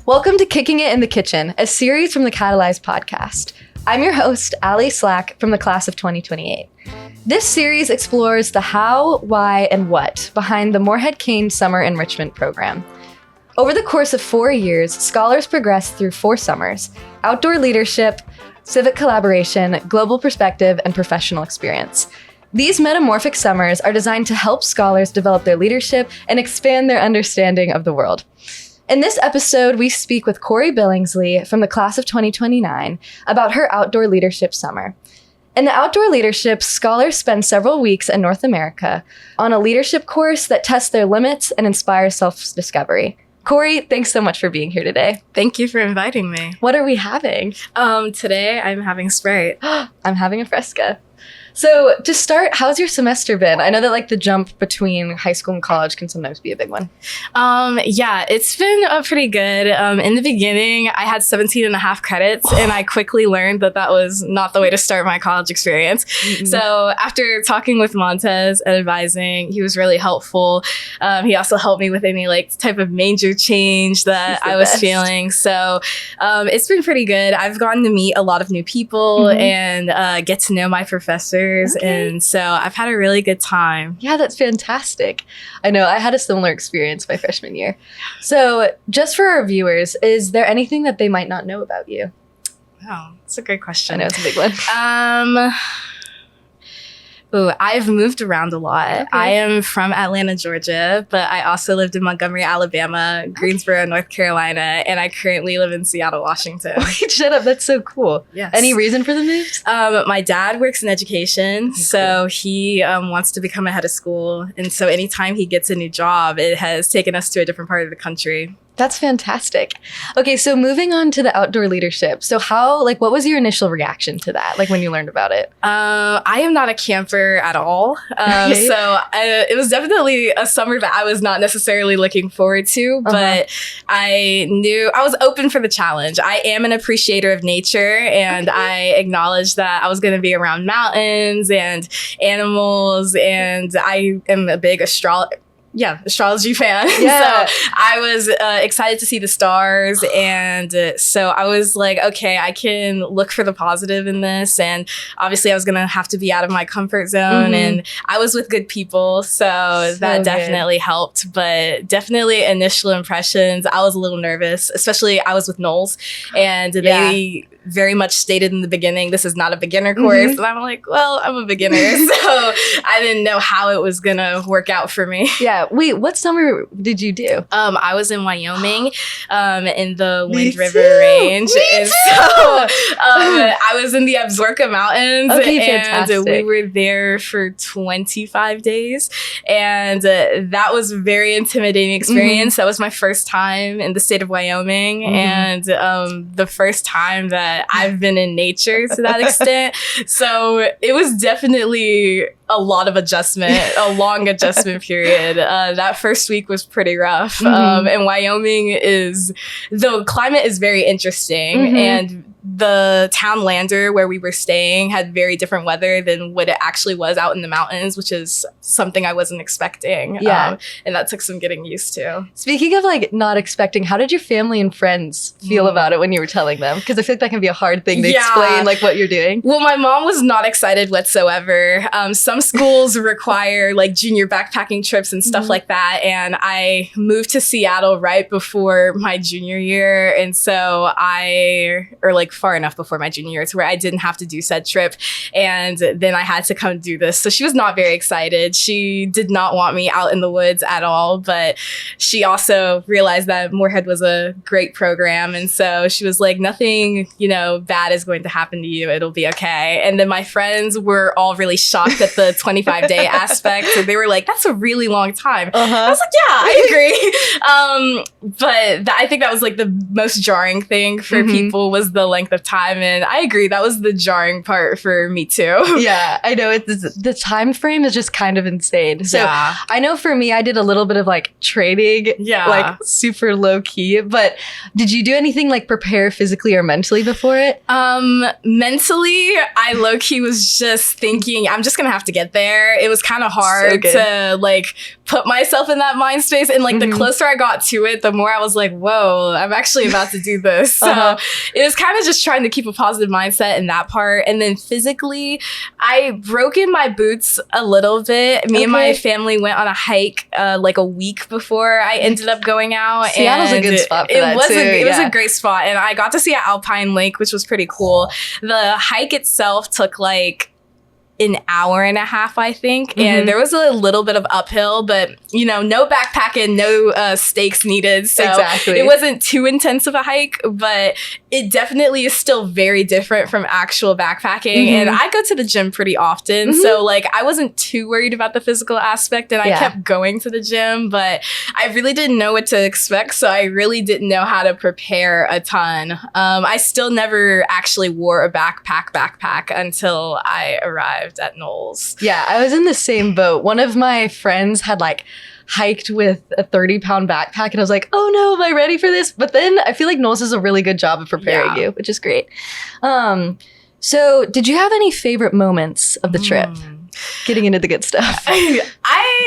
Welcome to Kicking It in the Kitchen, a series from the Catalyze podcast. I'm your host, Allie Slack from the class of 2028. This series explores the how, why, and what behind the Morehead-Cain Summer Enrichment Program. Over the course of 4 years, scholars progress through 4 summers: outdoor leadership, civic collaboration, global perspective, and professional experience. These metamorphic summers are designed to help scholars develop their leadership and expand their understanding of the world. In this episode, we speak with Kori Billingslea from the class of 2029 about her outdoor leadership summer. In the outdoor leadership, scholars spend several weeks in North America on a leadership course that tests their limits and inspires self-discovery. Kori, thanks so much for being here today. Thank you for inviting me. What are we having? Today I'm having Sprite. I'm having a Fresca. So to start, how's your semester been? I know that the jump between high school and college can sometimes be a big one. Yeah, it's been pretty good. In the beginning, I had 17 and a half credits, and I quickly learned that that was not the way to start my college experience. Mm-hmm. So after talking with Montez and advising, he was really helpful. He also helped me with any type of major change that I was feeling. So it's been pretty good. I've gotten to meet a lot of new people and get to know my professors. Okay. And so I've had a really good time. Yeah, that's fantastic. I know I had a similar experience my freshman year. So just for our viewers, is there anything that they might not know about you? Wow, that's a great question. I know it's a big one. I've moved around a lot. Okay. I am from Atlanta, Georgia, but I also lived in Montgomery, Alabama, Greensboro, North Carolina, and I currently live in Seattle, Washington. Wait, shut up. That's so cool. Yes. Any reason for the moves? My dad works in education, so he wants to become a head of school. And so anytime he gets a new job, it has taken us to a different part of the country. That's fantastic. Okay, so moving on to the outdoor leadership. So what was your initial reaction to that, when you learned about it? I am not a camper at all. Okay. So it was definitely a summer that I was not necessarily looking forward to, but I knew I was open for the challenge. I am an appreciator of nature, and I acknowledged that I was going to be around mountains and animals, and I am a big astrology fan. Yeah. So I was excited to see the stars. And so I was like, okay, I can look for the positive in this. And obviously I was going to have to be out of my comfort zone. And I was with good people. So that definitely helped. But definitely initial impressions, I was a little nervous, especially I was with Knowles. And they very much stated in the beginning, this is not a beginner course. And I'm like, well, I'm a beginner. So I didn't know how it was going to work out for me. Yeah. Wait, what summer did you do? I was in Wyoming, in the Wind River Range. And so I was in the Absaroka Mountains. Okay, and fantastic. We were there for 25 days. And that was a very intimidating experience. That was my first time in the state of Wyoming. And the first time that I've been in nature to that extent. So it was definitely a lot of adjustment, a long adjustment period. That first week was pretty rough. And Wyoming the climate is very interesting. And the town Lander where we were staying had very different weather than what it actually was out in the mountains, which is something I wasn't expecting. Yeah. And that took some getting used to. Speaking of not expecting, how did your family and friends feel about it when you were telling them? Because I feel like that can be a hard thing to explain, what you're doing. Well, my mom was not excited whatsoever. Some schools require junior backpacking trips and stuff like that. And I moved to Seattle right before my junior year. And so far enough before my junior year to where I didn't have to do said trip. And then I had to come do this. So she was not very excited. She did not want me out in the woods at all. But she also realized that Morehead was a great program. And so she was like, nothing, bad is going to happen to you. It'll be okay. And then my friends were all really shocked at the 25-day aspect. So they were like, that's a really long time. I was like, yeah, I agree. But I think that was the most jarring thing for people was the length length of time. And I agree, that was the jarring part for me too. Yeah, I know the time frame is just kind of insane. So Yeah. I know for me, I did a little bit of like training, Yeah. like super low key. But did you do anything like prepare physically or mentally before it? Mentally, I low key was just thinking, I'm just gonna have to get there. It was kind of hard to like put myself in that mind space. And like the closer I got to it, the more I was like, whoa, I'm actually about to do this. So it was kind of just trying to keep a positive mindset in that part. And then physically, I broke in my boots a little bit. Me and my family went on a hike like a week before I ended up going out. Seattle's a good spot for that too. It was a great spot. And I got to see an alpine lake, which was pretty cool. The hike itself took like an hour and a half, I think. And there was a little bit of uphill, but you know, no backpacking, no stakes needed. So it wasn't too intense of a hike, but it definitely is still very different from actual backpacking. And I go to the gym pretty often. So like I wasn't too worried about the physical aspect, and I kept going to the gym, but I really didn't know what to expect. So I really didn't know how to prepare a ton. I still never actually wore a backpack until I arrived at Knowles. Yeah, I was in the same boat. One of my friends had like hiked with a 30-pound backpack, and I was like, oh no, am I ready for this? But then I feel like Knowles does a really good job of preparing you, which is great. So did you have any favorite moments of the trip? Getting into the good stuff.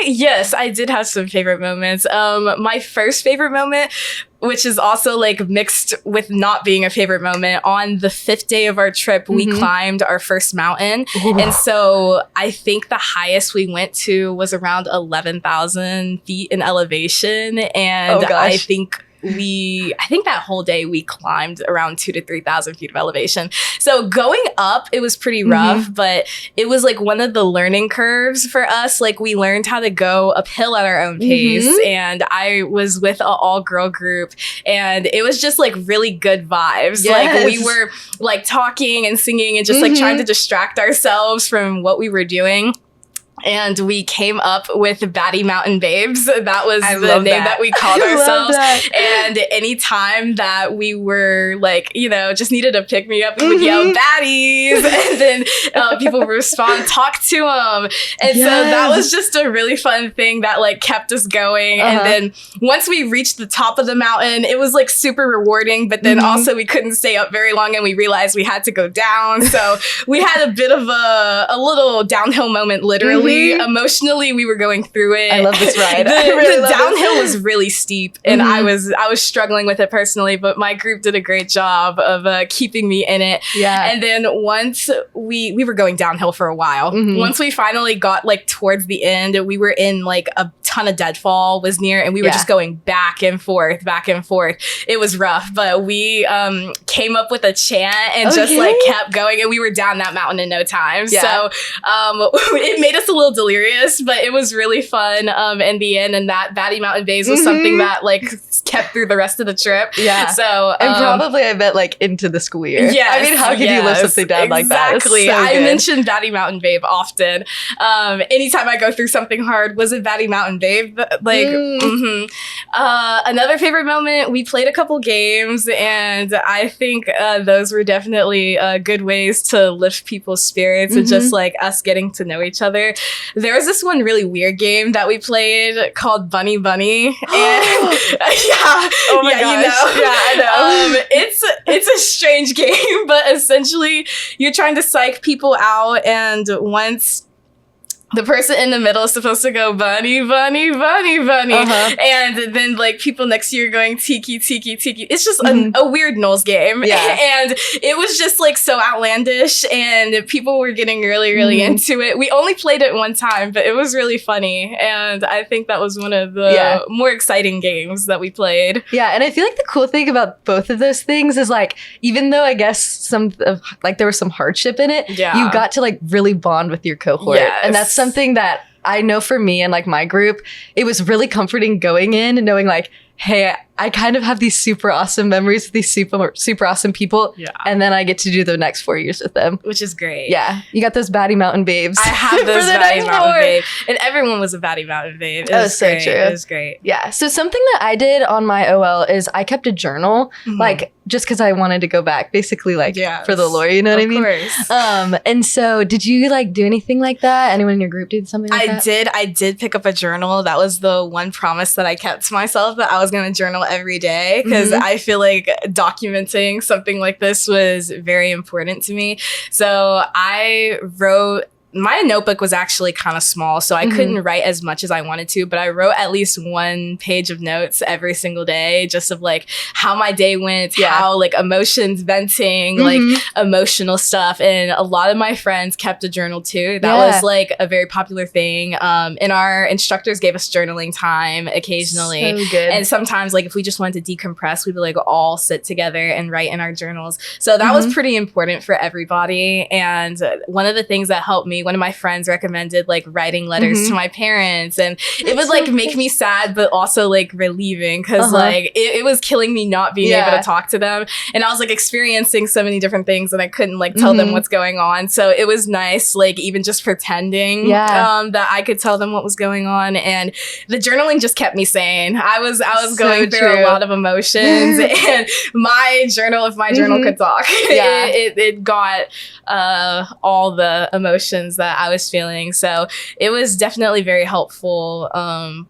Yes, I did have some favorite moments. My first favorite moment, which is also like mixed with not being a favorite moment, on the 5th day of our trip, we climbed our first mountain. And so I think the highest we went to was around 11,000 feet in elevation. And I think that whole day we climbed around 2,000 to 3,000 feet of elevation. So going up, it was pretty rough, but it was like one of the learning curves for us. Like we learned how to go uphill at our own pace. And I was with an all-girl group, and it was just like really good vibes. Like we were like talking and singing and just like trying to distract ourselves from what we were doing. And we came up with Batty Mountain Babes. That was the name that we called ourselves. And anytime that we were like, you know, just needed a pick me up, we would yell baddies. And then people would respond, talk to them. And so that was just a really fun thing that like kept us going. And then once we reached the top of the mountain, it was like super rewarding. But then also we couldn't stay up very long, and we realized we had to go down. So we had a bit of a little downhill moment, literally. Emotionally, we were going through it. I love this ride. The downhill was really steep, and I was struggling with it personally, but my group did a great job of keeping me in it. Yeah. And then once we were going downhill for a while. Once we finally got like towards the end, we were in like a ton of deadfall was near, and we were just going back and forth. It was rough, but we came up with a chant and just like kept going, and we were down that mountain in no time. So it made us a little delirious, but it was really fun in the end. And that Batty Mountain Bays was something that like kept through the rest of the trip. Yeah. So and probably I bet like into the school year. Yeah. I mean, how could you live something down like that? Exactly. So I mentioned Batty Mountain Babe often. Anytime I go through something hard, was it Batty Mountain Babe? Like another favorite moment, we played a couple games, and I think those were definitely good ways to lift people's spirits and just like us getting to know each other. There was this one really weird game that we played called Bunny Bunny, and oh my gosh. You know, I know. It's a strange game, but essentially you're trying to psych people out, and once the person in the middle is supposed to go bunny, bunny, bunny, bunny. And then like people next to you are going tiki, tiki, tiki. It's just a weird Knowles game. Yeah. And it was just like so outlandish, and people were getting really, really into it. We only played it one time, but it was really funny. And I think that was one of the more exciting games that we played. Yeah. And I feel like the cool thing about both of those things is like, even though I guess there was some hardship in it, you got to like really bond with your cohort. Yes. And that's something that I know for me and like my group, it was really comforting going in and knowing like, hey, I kind of have these super awesome memories with these super awesome people. Yeah. And then I get to do the next 4 years with them. Which is great. Yeah. You got those Batty Mountain babes. I have those Batty Mountain babes. And everyone was a Batty Mountain babe. It was so true. It was great. Yeah. So something that I did on my OL is I kept a journal, like just because I wanted to go back, basically like for the lore, you know what I mean? Of course. And so did you like do anything like that? Anyone in your group did something like that? I did pick up a journal. That was the one promise that I kept to myself, that I was going to journal every day, because I feel like documenting something like this was very important to me. So I wrote. My notebook was actually kind of small, so I couldn't write as much as I wanted to, but I wrote at least 1 page of notes every single day, just of like how my day went, how like emotions, venting, like emotional stuff. And a lot of my friends kept a journal too. That was like a very popular thing. And our instructors gave us journaling time occasionally. So good. And sometimes like if we just wanted to decompress, we would like all sit together and write in our journals. So that was pretty important for everybody. And one of the things that helped me, one of my friends recommended like writing letters to my parents, and it would like make me sad but also like relieving, because like it was killing me not being able to talk to them, and I was like experiencing so many different things and I couldn't like tell them what's going on. So it was nice, like even just pretending that I could tell them what was going on. And the journaling just kept me sane. I was going through a lot of emotions and my journal, if my journal could talk, it got all the emotions that I was feeling. So it was definitely very helpful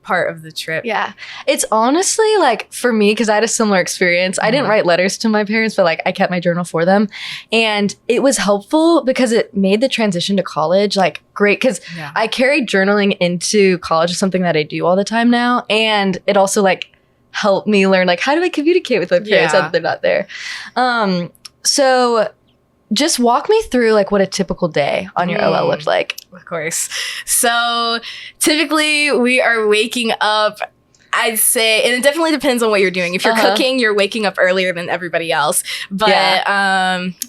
part of the trip. Yeah. It's honestly like for me, because I had a similar experience. I didn't write letters to my parents, but like I kept my journal for them. And it was helpful because it made the transition to college like great, because I carried journaling into college, something that I do all the time now. And it also like helped me learn like how do I communicate with my parents now that they're not there. So just walk me through like what a typical day on your OL looked like. Of course. So typically we are waking up, I'd say, and it definitely depends on what you're doing. If you're cooking, you're waking up earlier than everybody else. But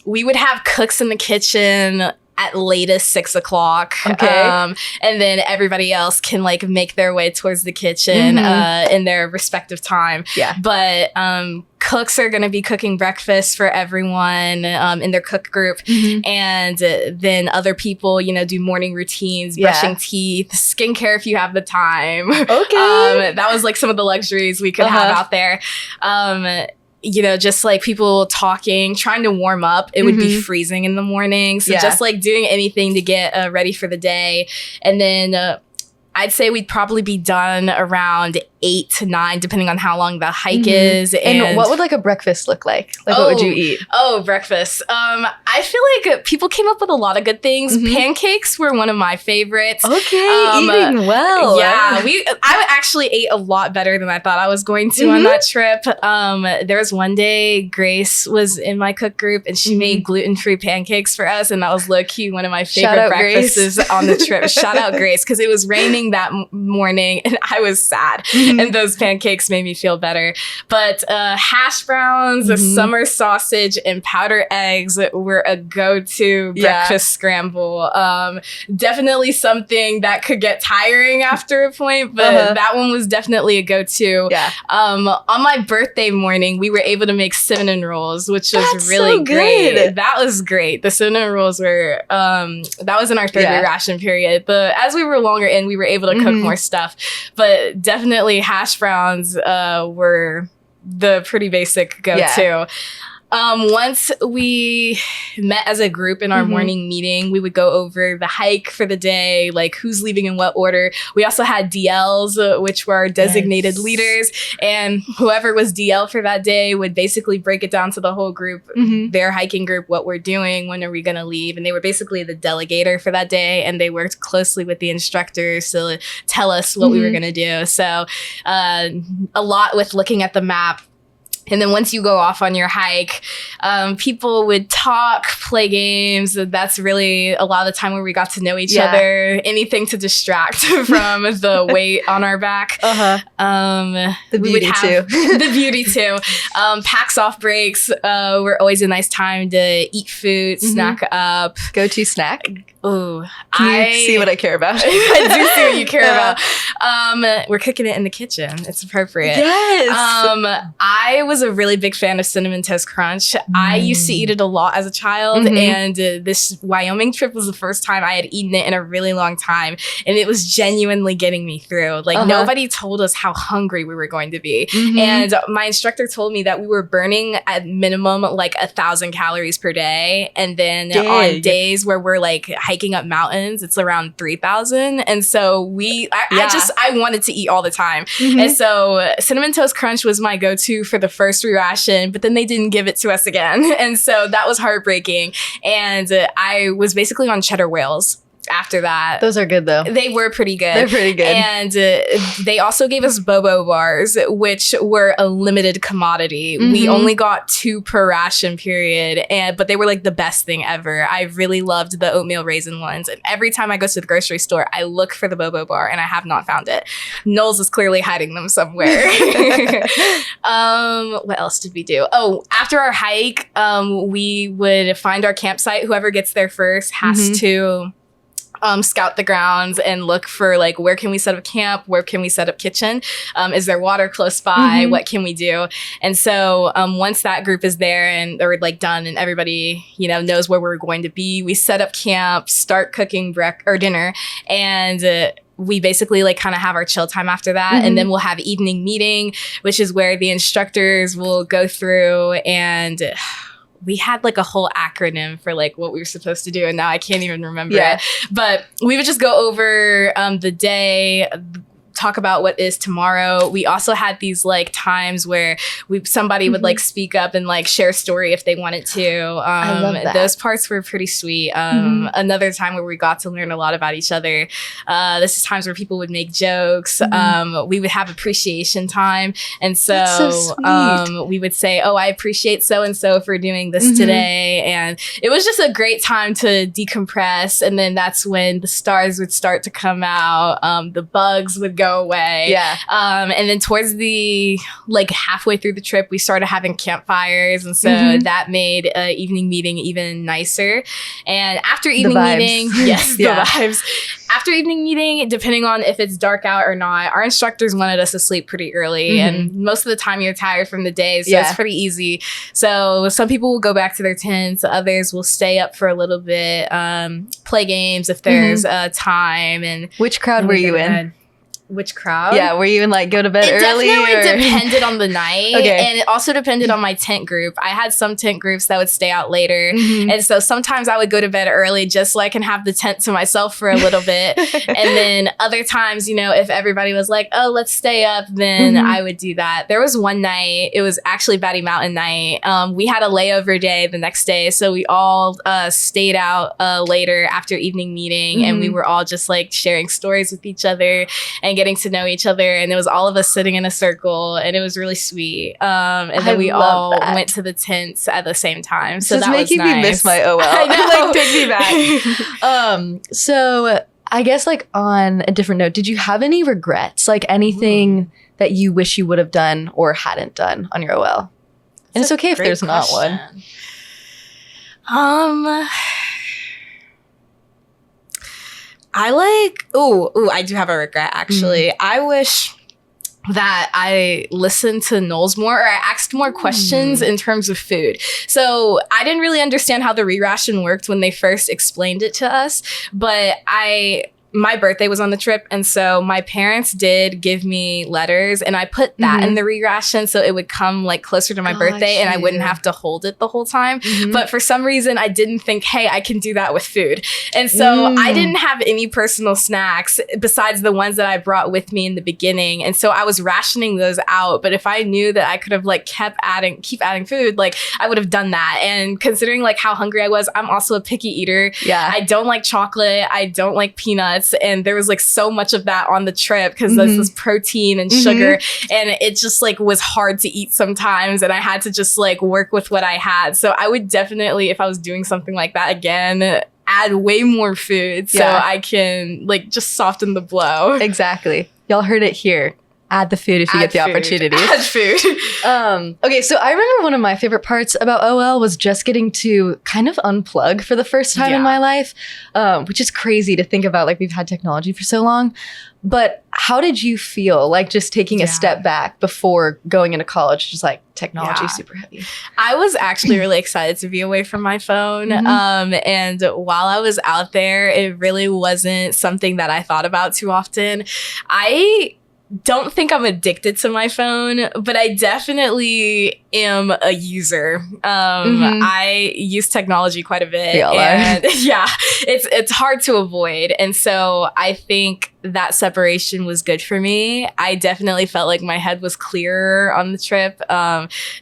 we would have cooks in the kitchen at latest 6 o'clock. And then everybody else can like make their way towards the kitchen in their respective time. But cooks are going to be cooking breakfast for everyone in their cook group. And then other people, you know, do morning routines, brushing teeth, skincare if you have the time. That was like some of the luxuries we could have out there. You know, just like people talking, trying to warm up. It would be freezing in the morning. So just like doing anything to get ready for the day. And then I'd say we'd probably be done around 8 to 9, depending on how long the hike is. And what would like a breakfast look like? Like what would you eat? Breakfast. I feel like people came up with a lot of good things. Pancakes were one of my favorites. Eating well. Yeah, I actually ate a lot better than I thought I was going to on that trip. There was one day Grace was in my cook group and she made gluten-free pancakes for us, and that was low-key one of my favorite breakfasts on the trip. Shout out Grace, because it was raining that morning and I was sad. And those pancakes made me feel better. But hash browns, a summer sausage, and powdered eggs were a go-to breakfast scramble. Definitely something that could get tiring after a point, but that one was definitely a go-to. On my birthday morning, we were able to make cinnamon rolls, which was really great. That was great. The cinnamon rolls were, that was in our third year ration period. But as we were longer in, we were able to cook more stuff. But definitely hash browns were the pretty basic go-to. Once we met as a group in our morning meeting, we would go over the hike for the day, like who's leaving in what order. We also had DLs, which were our designated leaders, and whoever was DL for that day would basically break it down to the whole group, their hiking group, what we're doing, when are we going to leave. And they were basically the delegator for that day, and they worked closely with the instructors to tell us what we were going to do. So a lot with looking at the map And then once you go off on your hike, people would talk, play games. That's really a lot of the time where we got to know each other. Anything to distract from the weight on our back. The beauty too. The beauty too. Packs off breaks were always a nice time to eat food, snack up. Go-to snack? Oh, you see what I care about? I do see what you care about. We're cooking it in the kitchen. It's appropriate. Yes. I was a really big fan of Cinnamon Toast Crunch. I used to eat it a lot as a child, and this Wyoming trip was the first time I had eaten it in a really long time, and it was genuinely getting me through. Like nobody told us how hungry we were going to be, and my instructor told me that we were burning at minimum like 1,000 calories per day, and then on days where we're like hiking up mountains, it's around 3,000. And so I wanted to eat all the time. And so Cinnamon Toast Crunch was my go-to for the first ration, but then they didn't give it to us again. And so that was heartbreaking. And I was basically on cheddar whales after that. Those are good though. They were pretty good. They're pretty good. And they also gave us bobo bars, which were a limited commodity. We only got 2 per ration period, but they were like the best thing ever. I really loved the oatmeal raisin ones. And every time I go to the grocery store, I look for the bobo bar and I have not found it. Knowles is clearly hiding them somewhere. What else did we do? Oh, after our hike, we would find our campsite. Whoever gets there first has to scout the grounds and look for like, where can we set up camp? Where can we set up kitchen? Is there water close by? What can we do? And so once that group is there and they're like done and everybody, knows where we're going to be, we set up camp, start cooking dinner, and we basically like kind of have our chill time after that. And then we'll have evening meeting, which is where the instructors will go through, and we had like a whole acronym for like what we were supposed to do, and now I can't even remember it. But we would just go over the day, talk about what is tomorrow. We also had these like times where somebody would like speak up and like share a story if they wanted to. I love that. Those parts were pretty sweet. Another time where we got to learn a lot about each other. This is times where people would make jokes. We would have appreciation time. And so we would say, oh, I appreciate so-and-so for doing this today. And it was just a great time to decompress. And then that's when the stars would start to come out. The bugs would go away. And then towards the like halfway through the trip, we started having campfires, and so that made evening meeting even nicer. And after evening meeting, the vibes. After evening meeting, depending on if it's dark out or not, our instructors wanted us to sleep pretty early, and most of the time you're tired from the day, so it's pretty easy. So some people will go back to their tents, others will stay up for a little bit, play games if there's time. And which crowd were you in? Which crowd? Yeah, were you in like go to bed early? It definitely depended on the night. And it also depended on my tent group. I had some tent groups that would stay out later. And so sometimes I would go to bed early just so I can have the tent to myself for a little bit. And then other times, if everybody was like, oh, let's stay up, then I would do that. There was one night, it was actually Batty Mountain night. We had a layover day the next day. So we all stayed out later after evening meeting. And we were all just like sharing stories with each other and getting to know each other, and it was all of us sitting in a circle, and it was really sweet. And then we all went to the tents at the same time. So that was nice. It's making me miss my OL. I know. Like, take me back. So I guess like on a different note, did you have any regrets? Like anything that you wish you would have done or hadn't done on your OL? And it's okay if there's not one. I do have a regret, actually. I wish that I listened to Knowles more, or I asked more questions in terms of food. So I didn't really understand how the re-ration worked when they first explained it to us, but my birthday was on the trip, and so my parents did give me letters, and I put that in the re-ration so it would come like closer to my birthday and I wouldn't have to hold it the whole time. But for some reason I didn't think, hey, I can do that with food. And so I didn't have any personal snacks besides the ones that I brought with me in the beginning. And so I was rationing those out. But if I knew that I could have like keep adding food, like I would have done that. And considering like how hungry I was, I'm also a picky eater. I don't like chocolate. I don't like peanuts. nuts, and there was like so much of that on the trip because there's this protein and sugar, and it just like was hard to eat sometimes, and I had to just like work with what I had. So I would definitely, if I was doing something like that again, add way more food so I can like just soften the blow. Exactly. Y'all heard it here. Add the food if you get the opportunity. Add food. Okay, so I remember one of my favorite parts about OL was just getting to kind of unplug for the first time in my life, which is crazy to think about. Like, we've had technology for so long. But how did you feel like just taking a step back before going into college? Just like technology super heavy. I was actually really excited to be away from my phone. And while I was out there, it really wasn't something that I thought about too often. I don't think I'm addicted to my phone, but I definitely am a user. I use technology quite a bit. And it's hard to avoid. And so I think that separation was good for me. I definitely felt like my head was clearer on the trip,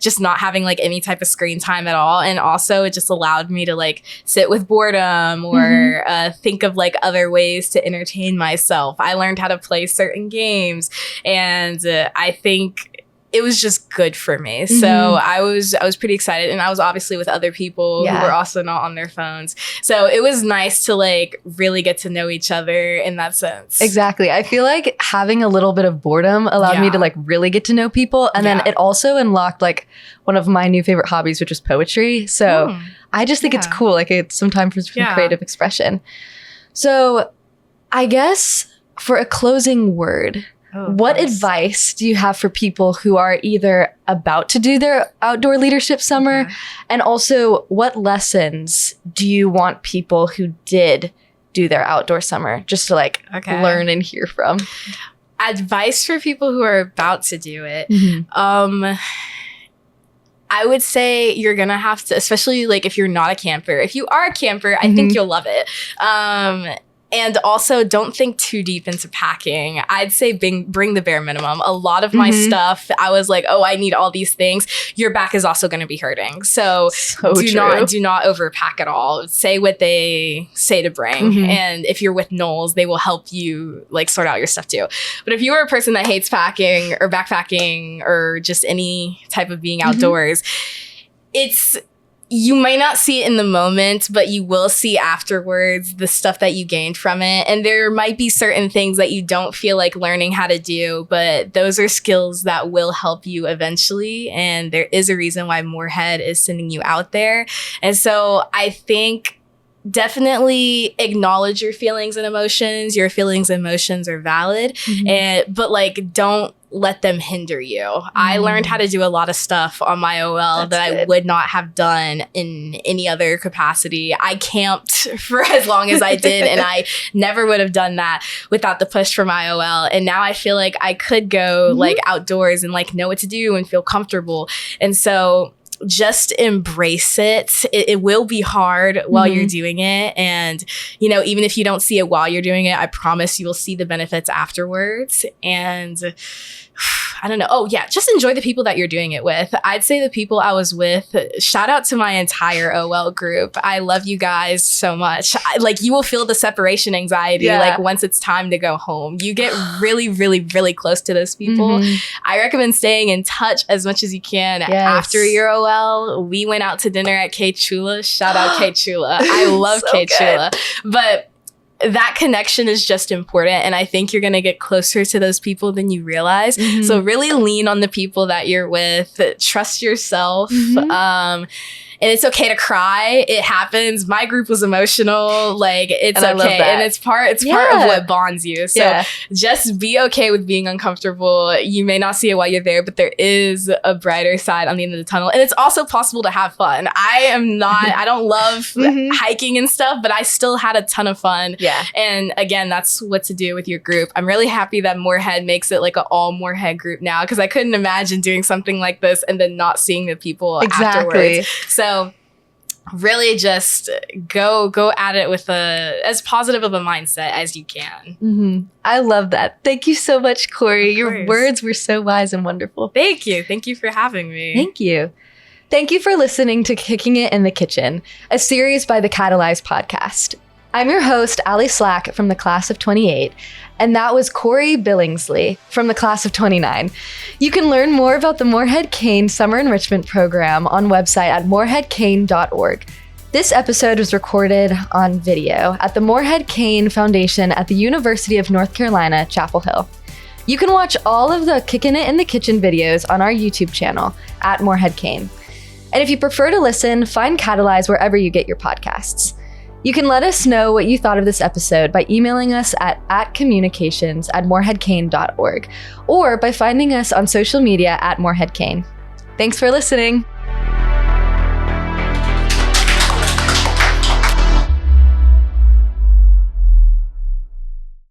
just not having like any type of screen time at all. And also it just allowed me to like sit with boredom or think of like other ways to entertain myself. I learned how to play certain games, and I think it was just good for me. So I was pretty excited, and I was obviously with other people who were also not on their phones. So it was nice to like really get to know each other in that sense. Exactly. I feel like having a little bit of boredom allowed me to like really get to know people. And then it also unlocked like one of my new favorite hobbies, which is poetry. So I just think it's cool. Like, it's some time for some creative expression. So I guess for a closing word, what advice do you have for people who are either about to do their outdoor leadership summer? And also, what lessons do you want people who did do their outdoor summer just to like learn and hear from? Advice for people who are about to do it. I would say you're going to have to, especially like if you're not a camper. If you are a camper, I think you'll love it. And also, don't think too deep into packing. I'd say bring the bare minimum. A lot of my stuff, I was like, oh, I need all these things. Your back is also going to be hurting. So do not overpack at all. Say what they say to bring. And if you're with Knowles, they will help you like sort out your stuff too. But if you are a person that hates packing or backpacking or just any type of being outdoors, you might not see it in the moment, but you will see afterwards the stuff that you gained from it. And there might be certain things that you don't feel like learning how to do, but those are skills that will help you eventually. And there is a reason why Morehead is sending you out there. And so I think definitely acknowledge your feelings and emotions. Your feelings and emotions are valid, but like, don't let them hinder you. I learned how to do a lot of stuff on my OL that I would not have done in any other capacity. I camped for as long as I did, and I never would have done that without the push from my OL. And now I feel like I could go like outdoors and like know what to do and feel comfortable. And so just embrace it. It will be hard while you're doing it. And, you know, even if you don't see it while you're doing it, I promise you will see the benefits afterwards. And I don't know. Oh, yeah. Just enjoy the people that you're doing it with. I'd say the people I was with, shout out to my entire OL group. I love you guys so much. Like, you will feel the separation anxiety, like, once it's time to go home. You get really, really, really close to those people. I recommend staying in touch as much as you can after your OL. We went out to dinner at K Chula. Shout out K Chula. I love so K Chula. But that connection is just important. And I think you're going to get closer to those people than you realize. So really lean on the people that you're with. Trust yourself. And it's okay to cry. It happens. My group was emotional. Like, it's okay. And it's part of what bonds you. So just be okay with being uncomfortable. You may not see it while you're there, but there is a brighter side on the end of the tunnel. And it's also possible to have fun. I don't love hiking and stuff, but I still had a ton of fun. And again, that's what to do with your group. I'm really happy that Morehead makes it like an all Morehead group now, because I couldn't imagine doing something like this and then not seeing the people afterwards. So really just go at it with as positive of a mindset as you can. I love that. Thank you so much, Kori. Your words were so wise and wonderful. Thank you. Thank you for having me. Thank you. Thank you for listening to Kicking It in the Kitchen, a series by the Catalyze podcast. I'm your host, Ali Slack from the class of 28, and that was Kori Billingslea from the class of 29. You can learn more about the Morehead-Cain Summer Enrichment Program on website at morehead-cain.org. This episode was recorded on video at the Morehead-Cain Foundation at the University of North Carolina, Chapel Hill. You can watch all of the Kickin It in the Kitchen videos on our YouTube channel at Morehead-Cain. And if you prefer to listen, find Catalyze wherever you get your podcasts. You can let us know what you thought of this episode by emailing us at communications@moreheadcain.org or by finding us on social media at Morehead-Cain. Thanks for listening.